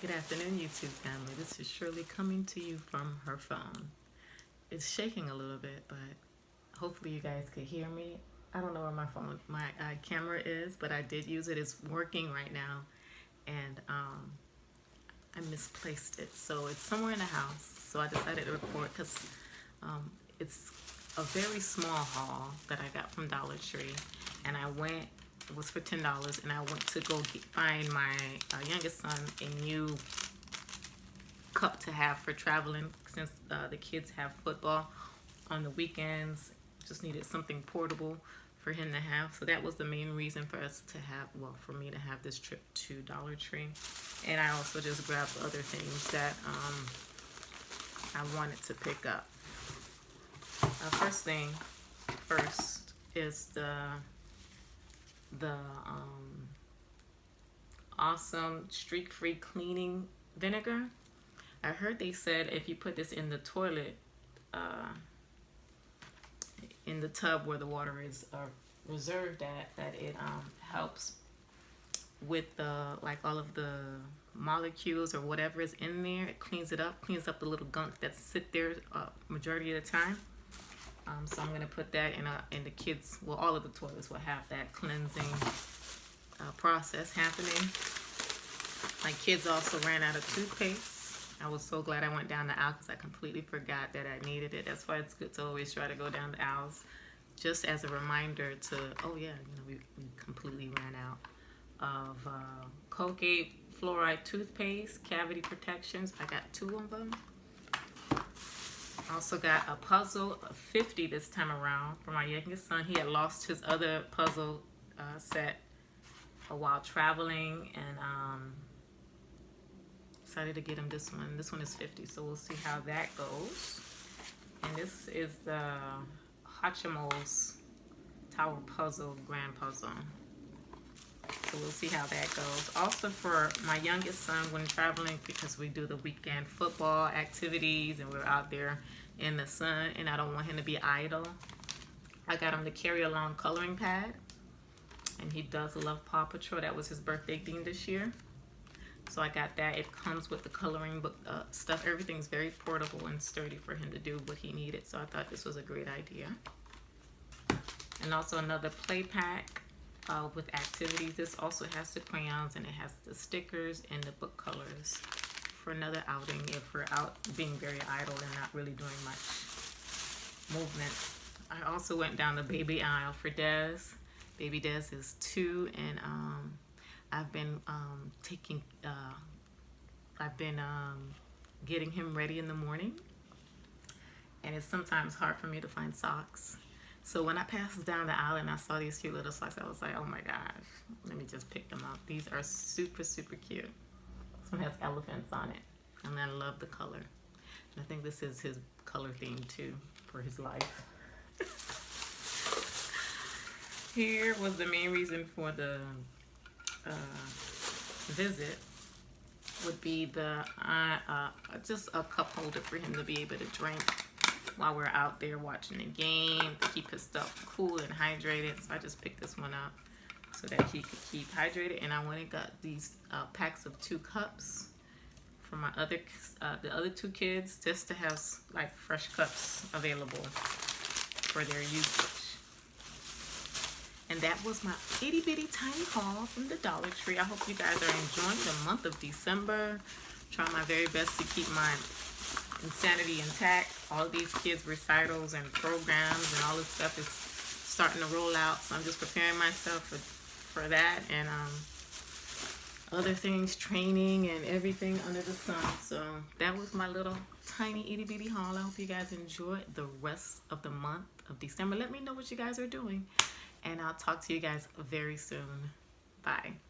Good afternoon, YouTube family. This is Shirley coming to you from her phone. It's shaking a little bit, but hopefully you guys could hear me. I don't know where my camera is, but I did use it. It's working right now, and I misplaced it, so it's somewhere in the house. So I decided to record because it's a very small haul that I got from Dollar Tree, and it was for $10, and I went to go find my youngest son a new cup to have for traveling since the kids have football on the weekends. Just needed something portable for him to have. So that was the main reason for us to have, well, for me to have this trip to Dollar Tree. And I also just grabbed other things that I wanted to pick up. First thing first is the awesome streak-free cleaning vinegar. I heard they said if you put this in the toilet, in the tub where the water is reserved at, that it helps with like all of the molecules or whatever is in there. It cleans it up, cleans up the little gunk that sit there majority of the time. So I'm gonna put that in the kids. Well, all of the toilets will have that cleansing process happening. My kids also ran out of toothpaste. I was so glad I went down the aisle because I completely forgot that I needed it. That's why it's good to always try to go down the aisles, just as a reminder to, oh yeah, we completely ran out of Colgate fluoride toothpaste, cavity protections. I got 2 of them. I also got a puzzle of 50 this time around for my youngest son. He had lost his other puzzle set while traveling, and decided to get him this one. This one is 50, so we'll see how that goes. And this is the Hatchimals Tower Puzzle Grand Puzzle. So we'll see how that goes. Also for my youngest son when traveling, because we do the weekend football activities and we're out there in the sun and I don't want him to be idle, I got him to carry along coloring pad. And he does love Paw Patrol. That was his birthday theme this year. So I got that. It comes with the coloring book stuff. Everything's very portable and sturdy for him to do what he needed. So I thought this was a great idea. And also another play pack with activities. This also has the crayons and it has the stickers and the book colors for another outing if we're out being very idle and not really doing much movement. I also went down the baby aisle for Des. Baby Des is 2, and I've been getting him ready in the morning, and it's sometimes hard for me to find socks. So when I passed down the aisle and I saw these cute little socks, I was like, oh my gosh, let me just pick them up. These are super, super cute. This one has elephants on it, and I love the color. And I think this is his color theme too for his life. Here was the main reason for the visit, would be the just a cup holder for him to be able to drink while we're out there watching the game, to keep his stuff cool and hydrated. So I just picked this one up so that he could keep hydrated. And I went and got these packs of 2 cups for my the other 2 kids, just to have like fresh cups available for their usage. And that was my itty bitty tiny haul from the Dollar Tree. I hope you guys are enjoying the month of December. Trying my very best to keep my insanity intact. All of these kids' recitals and programs and all this stuff is starting to roll out. So I'm just preparing myself for that and other things, training and everything under the sun. So that was my little tiny itty bitty haul. I hope you guys enjoy the rest of the month of December. Let me know what you guys are doing. And I'll talk to you guys very soon. Bye.